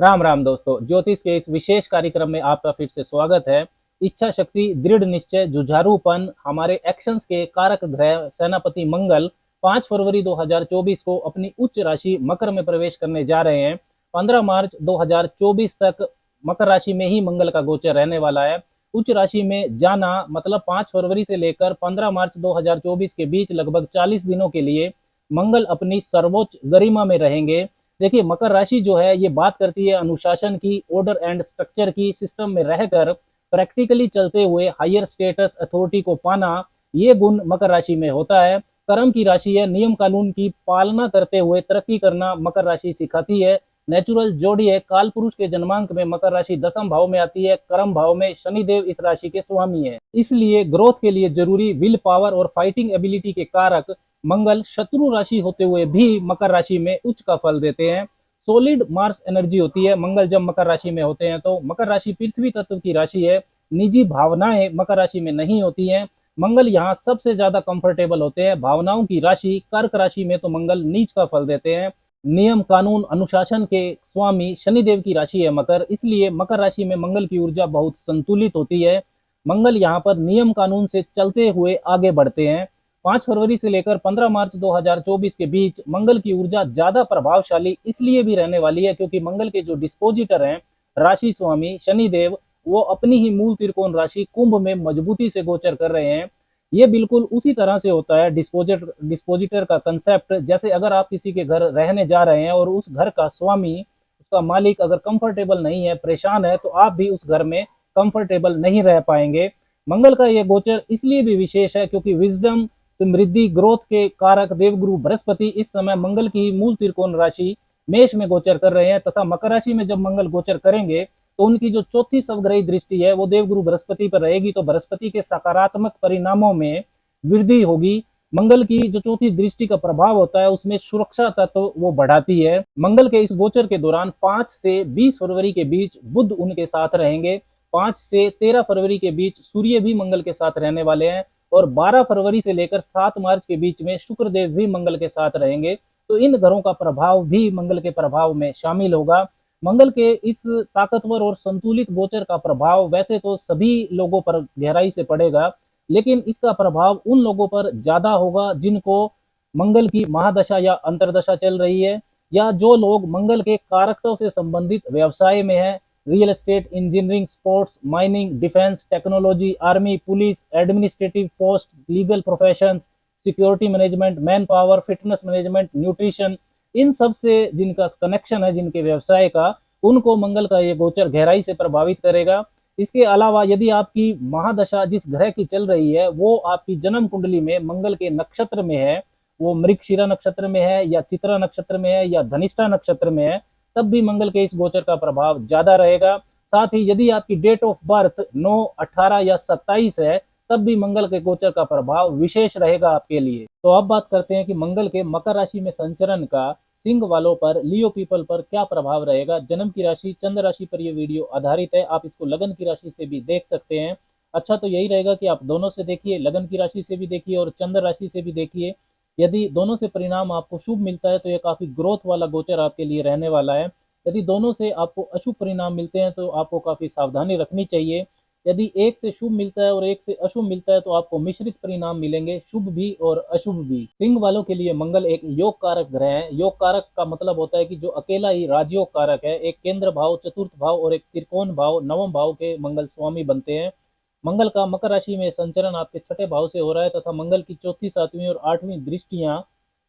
राम राम दोस्तों, ज्योतिष के इस विशेष कार्यक्रम में आपका फिर से स्वागत है। इच्छा शक्ति, दृढ़ निश्चय, जुझारूपन हमारे एक्शंस के कारक ग्रह सेनापति मंगल 5 फरवरी 2024 को अपनी उच्च राशि मकर में प्रवेश करने जा रहे हैं। 15 मार्च 2024 तक मकर राशि में ही मंगल का गोचर रहने वाला है। उच्च राशि में जाना मतलब 5 फरवरी से लेकर 15 मार्च 2024 के बीच लगभग 40 दिनों के लिए मंगल अपनी सर्वोच्च गरिमा में रहेंगे। देखिए, मकर राशि जो है ये बात करती है अनुशासन की, ऑर्डर एंड स्ट्रक्चर की, सिस्टम में रहकर प्रैक्टिकली चलते हुए हायर स्टेटस अथॉरिटी को पाना, ये गुण मकर राशि में होता है। कर्म की राशि है, नियम कानून की पालना करते हुए तरक्की करना मकर राशि सिखाती है। नेचुरल जोड़ी है, काल पुरुष के जन्मांक में मकर राशि 10वें भाव में आती है। कर्म भाव में शनिदेव इस राशि के स्वामी है, इसलिए ग्रोथ के लिए जरूरी विल पावर और फाइटिंग एबिलिटी के कारक मंगल शत्रु राशि होते हुए भी मकर राशि में उच्च का फल देते हैं। सॉलिड मार्स एनर्जी होती है मंगल जब मकर राशि में होते हैं तो। मकर राशि पृथ्वी तत्व की राशि है, निजी भावनाएं मकर राशि में नहीं होती हैं। मंगल यहाँ सबसे ज्यादा कंफर्टेबल होते हैं। भावनाओं की राशि कर्क राशि में तो मंगल नीच का फल देते हैं। नियम कानून अनुशासन के स्वामी शनिदेव की राशि है मकर, इसलिए मकर राशि में मंगल की ऊर्जा बहुत संतुलित होती है। मंगल यहाँ पर नियम कानून से चलते हुए आगे बढ़ते हैं। 5 फरवरी से लेकर 15 मार्च 2024 के बीच मंगल की ऊर्जा ज्यादा प्रभावशाली इसलिए भी रहने वाली है क्योंकि मंगल के जो डिस्पोजिटर हैं राशि स्वामी शनिदेव, वो अपनी ही मूल त्रिकोण राशि कुंभ में मजबूती से गोचर कर रहे हैं। ये बिल्कुल उसी तरह से होता है डिस्पोजिटर का कंसेप्ट। जैसे अगर आप किसी के घर रहने जा रहे हैं और उस घर का स्वामी, उसका मालिक अगर कंफर्टेबल नहीं है, परेशान है, तो आप भी उस घर में कंफर्टेबल नहीं रह पाएंगे। मंगल का ये गोचर इसलिए भी विशेष है क्योंकि विजडम, समृद्धि, ग्रोथ के कारक देवगुरु बृहस्पति इस समय मंगल की मूल त्रिकोण राशि मेष में गोचर कर रहे हैं तथा मकर राशि में जब मंगल गोचर करेंगे तो उनकी जो चौथी सवग्रही दृष्टि है वो देवगुरु बृहस्पति पर रहेगी, तो बृहस्पति के सकारात्मक परिणामों में वृद्धि होगी। मंगल की जो चौथी दृष्टि का प्रभाव होता है उसमें सुरक्षा तत्व वो बढ़ाती है। मंगल के इस गोचर के दौरान 5 से 20 फरवरी के बीच बुध उनके साथ रहेंगे। 5 से 13 फरवरी के बीच सूर्य भी मंगल के साथ रहने वाले हैं और 12 फरवरी से लेकर 7 मार्च के बीच में शुक्रदेव भी मंगल के साथ रहेंगे। तो इन ग्रहों का प्रभाव भी मंगल के प्रभाव में शामिल होगा। मंगल के इस ताकतवर और संतुलित गोचर का प्रभाव वैसे तो सभी लोगों पर गहराई से पड़ेगा, लेकिन इसका प्रभाव उन लोगों पर ज्यादा होगा जिनको मंगल की महादशा या अंतरदशा चल रही है, या जो लोग मंगल के कारकत्व से संबंधित व्यवसाय में है, real estate, engineering, sports, mining, defence, technology, army, police, administrative post, legal profession, security management, man power, fitness management, nutrition, इन सब से जिनका कनेक्शन है, जिनके व्यवसाय का, उनको मंगल का ये गोचर गहराई से प्रभावित करेगा। इसके अलावा यदि आपकी महादशा जिस ग्रह की चल रही है वो आपकी जन्म कुंडली में मंगल के नक्षत्र में है, वो मृगशिरा नक्षत्र में है या चित्रा नक्षत्र में है या धनिष्ठा नक्षत्र में है, तब भी मंगल के इस गोचर का प्रभाव ज्यादा रहेगा। साथ ही यदि आपकी डेट ऑफ बर्थ 9, 18 या 27 है तब भी मंगल के गोचर का प्रभाव विशेष रहेगा आपके लिए। तो अब बात करते हैं कि मंगल के मकर राशि में संचरण का सिंह वालों पर, लियो पीपल पर क्या प्रभाव रहेगा। जन्म की राशि चंद्र राशि पर यह वीडियो आधारित है, आप इसको लगन की राशि से भी देख सकते हैं। अच्छा, तो यही रहेगा कि आप दोनों से देखिए, लगन की राशि से भी देखिए और चंद्र राशि से भी देखिए। यदि दोनों से परिणाम आपको शुभ मिलता है तो यह काफी ग्रोथ वाला गोचर आपके लिए रहने वाला है। यदि दोनों से आपको अशुभ परिणाम मिलते हैं तो आपको काफी सावधानी रखनी चाहिए। यदि एक से शुभ मिलता है और एक से अशुभ मिलता है तो आपको मिश्रित परिणाम मिलेंगे, शुभ भी और अशुभ भी। सिंह वालों के लिए मंगल एक योग कारक ग्रह है। योग कारक का मतलब होता है कि जो अकेला ही राजयोग कारक है। एक केंद्र भाव, चतुर्थ भाव और एक त्रिकोण भाव, नवम भाव के मंगल स्वामी बनते हैं। मंगल का मकर राशि में संचरण आपके छठे भाव से हो रहा है तथा मंगल की चौथी, सातवीं और आठवीं दृष्टियां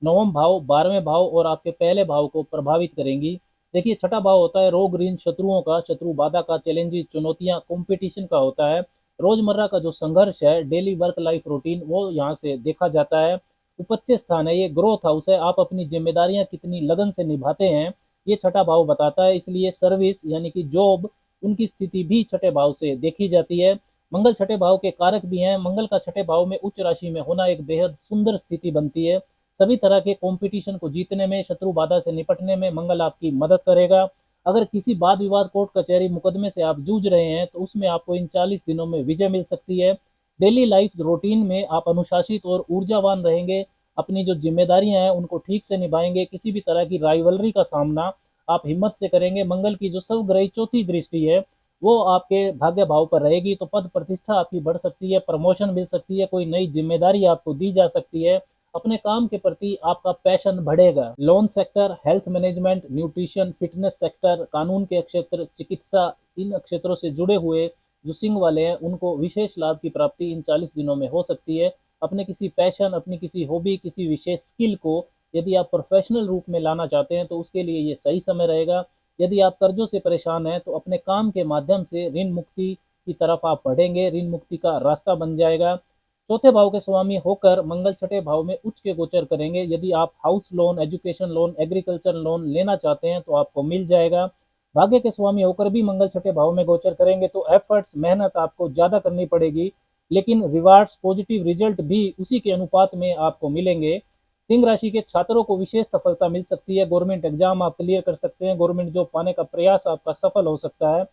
नवम भाव, 12वें भाव और आपके पहले भाव को प्रभावित करेंगी। देखिए, छठा भाव होता है रोग, ऋण, शत्रुओं का, शत्रु बाधा का, चैलेंजेस, चुनौतियां, कंपटीशन का होता है। रोजमर्रा का जो संघर्ष है, डेली वर्क लाइफ रूटीन, वो यहाँ से देखा जाता है। उपच्य स्थान है, ये ग्रोथ हाउस है, आप अपनी जिम्मेदारियां कितनी लगन से निभाते हैं ये छठा भाव बताता है। इसलिए सर्विस यानी कि जॉब, उनकी स्थिति भी छठे भाव से देखी जाती है। मंगल छठे भाव के कारक भी हैं। मंगल का छठे भाव में उच्च राशि में होना एक बेहद सुंदर स्थिति बनती है। सभी तरह के कंपटीशन को जीतने में, शत्रु बाधा से निपटने में मंगल आपकी मदद करेगा। अगर किसी वाद विवाद, कोर्ट कचहरी, मुकदमे से आप जूझ रहे हैं तो उसमें आपको इन 40 दिनों में विजय मिल सकती है। डेली लाइफ रूटीन में आप अनुशासित और ऊर्जावान रहेंगे। अपनी जो जिम्मेदारियां हैं उनको ठीक से निभाएंगे। किसी भी तरह की राइवलरी का सामना आप हिम्मत से करेंगे। मंगल की जो स्वग्रही चौथी दृष्टि है वो आपके भाग्य भाव पर रहेगी, तो पद प्रतिष्ठा आपकी बढ़ सकती है, प्रमोशन मिल सकती है, कोई नई जिम्मेदारी आपको दी जा सकती है, अपने काम के प्रति आपका पैशन बढ़ेगा। Loan sector, health management, nutrition, fitness sector, कानून के क्षेत्र, चिकित्सा, इन क्षेत्रों से जुड़े हुए जो सिंह वाले हैं उनको विशेष लाभ की प्राप्ति इन 40 दिनों में हो सकती है। अपने किसी पैशन, अपनी किसी हॉबी, किसी विशेष स्किल को यदि आप प्रोफेशनल रूप में लाना चाहते हैं तो उसके लिए ये सही समय रहेगा। यदि आप कर्जों से परेशान हैं तो अपने काम के माध्यम से ऋण मुक्ति की तरफ आप बढ़ेंगे, ऋण मुक्ति का रास्ता बन जाएगा। चौथे भाव के स्वामी होकर मंगल छठे भाव में उच्च के गोचर करेंगे। यदि आप house loan, education loan, agriculture loan लेना चाहते हैं तो आपको मिल जाएगा। भाग्य के स्वामी होकर भी मंगल छठे भाव में गोचर करेंगे तो एफर्ट्स, मेहनत आपको ज्यादा करनी पड़ेगी, लेकिन रिवार्ड्स, पॉजिटिव रिजल्ट भी उसी के अनुपात में आपको मिलेंगे। सिंह राशि के छात्रों को विशेष सफलता मिल सकती है। गवर्नमेंट एग्जाम आप क्लियर कर सकते हैं, गवर्नमेंट जॉब पाने का प्रयास आपका सफल हो सकता है।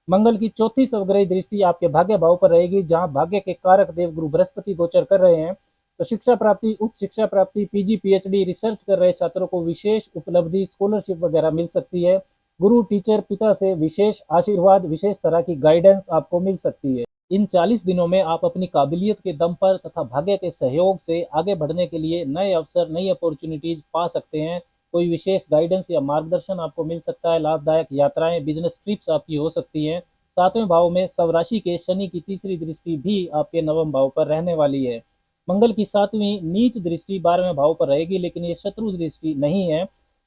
मंगल की चौथी स्वग्रही दृष्टि आपके भाग्य भाव पर रहेगी, जहां भाग्य के कारक देव गुरु बृहस्पति गोचर कर रहे हैं। तो शिक्षा प्राप्ति, उच्च शिक्षा प्राप्ति, पीजी, पीएचडी, रिसर्च कर रहे छात्रों को विशेष उपलब्धि, स्कॉलरशिप वगैरह मिल सकती है। गुरु, टीचर, पिता से विशेष आशीर्वाद, विशेष तरह की गाइडेंस आपको मिल सकती है। इन 40 दिनों में आप अपनी काबिलियत के दम पर तथा भाग्य के सहयोग से आगे बढ़ने के लिए नए अवसर, नई अपॉर्चुनिटीज पा सकते हैं। कोई विशेष गाइडेंस या मार्गदर्शन आपको मिल सकता है। लाभदायक यात्राएं, बिजनेस ट्रिप्स आपकी हो सकती हैं। सातवें भाव में स्वराशि के शनि की तीसरी दृष्टि भी आपके नवम भाव पर रहने वाली है। मंगल की सातवीं नीच दृष्टि 12वें भाव पर रहेगी, लेकिन ये शत्रु दृष्टि नहीं है।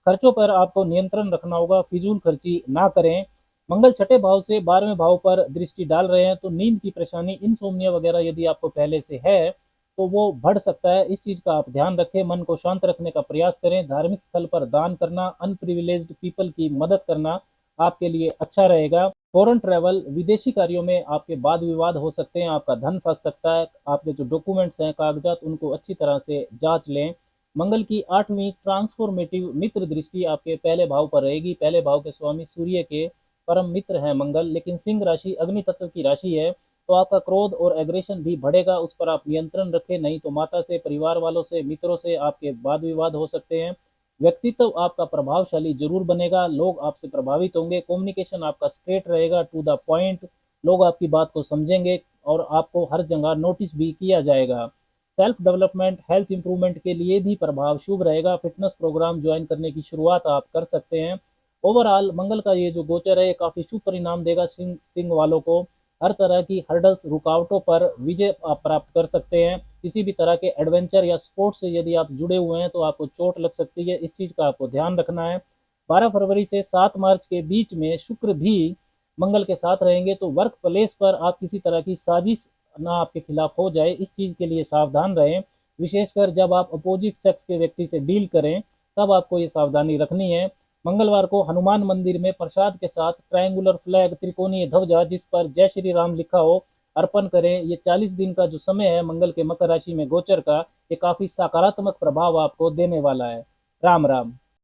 खर्चों पर आपको नियंत्रण रखना होगा, फिजूल खर्ची ना करें। मंगल छठे भाव से 12वें भाव पर दृष्टि डाल रहे हैं तो नींद की परेशानी, इंसोम्निया वगैरह यदि आपको पहले से है तो वो बढ़ सकता है। इस चीज का आप ध्यान रखें, मन को शांत रखने का प्रयास करें। धार्मिक स्थल पर दान करना, अनप्रिविलेज्ड पीपल की मदद करना आपके लिए अच्छा रहेगा। फॉरेन ट्रैवल, विदेशी कार्यों में आपके वाद विवाद हो सकते हैं, आपका धन फंस सकता है। आपके जो डॉक्यूमेंट्स हैं, कागजात, उनको अच्छी तरह से जांच लें। मंगल की आठवीं ट्रांसफॉर्मेटिव मित्र दृष्टि आपके पहले भाव पर रहेगी। पहले भाव के स्वामी सूर्य के परम मित्र है मंगल, लेकिन सिंह राशि अग्नि तत्व की राशि है तो आपका क्रोध और एग्रेशन भी बढ़ेगा। उस पर आप नियंत्रण रखें, नहीं तो माता से, परिवार वालों से, मित्रों से आपके वाद विवाद हो सकते हैं। व्यक्तित्व आपका प्रभावशाली जरूर बनेगा, लोग आपसे प्रभावित होंगे। कम्युनिकेशन आपका स्ट्रेट रहेगा, टू द पॉइंट, लोग आपकी बात को समझेंगे और आपको हर जगह नोटिस भी किया जाएगा। सेल्फ डेवलपमेंट, हेल्थ इंप्रूवमेंट के लिए भी प्रभाव शुभ रहेगा। फिटनेस प्रोग्राम ज्वाइन करने की शुरुआत आप कर सकते हैं। ओवरऑल मंगल का ये जो गोचर है ये काफी शुभ परिणाम देगा सिंह वालों को। हर तरह की हर्डल्स, रुकावटों पर विजय आप प्राप्त कर सकते हैं। किसी भी तरह के एडवेंचर या स्पोर्ट्स से यदि आप जुड़े हुए हैं तो आपको चोट लग सकती है, इस चीज का आपको ध्यान रखना है। 12 फरवरी से 7 मार्च के बीच में शुक्र भी मंगल के साथ रहेंगे, तो वर्क प्लेस पर आप किसी तरह की साजिश ना आपके खिलाफ हो जाए, इस चीज के लिए सावधान रहें। विशेषकर जब आप अपोजिट सेक्स के व्यक्ति से डील करें तब आपको ये सावधानी रखनी है। मंगलवार को हनुमान मंदिर में प्रसाद के साथ ट्रायंगुलर फ्लैग, त्रिकोणीय ध्वजा जिस पर जय श्री राम लिखा हो, अर्पण करें। ये 40 दिन का जो समय है मंगल के मकर राशि में गोचर का, ये काफी सकारात्मक प्रभाव आपको देने वाला है। राम राम।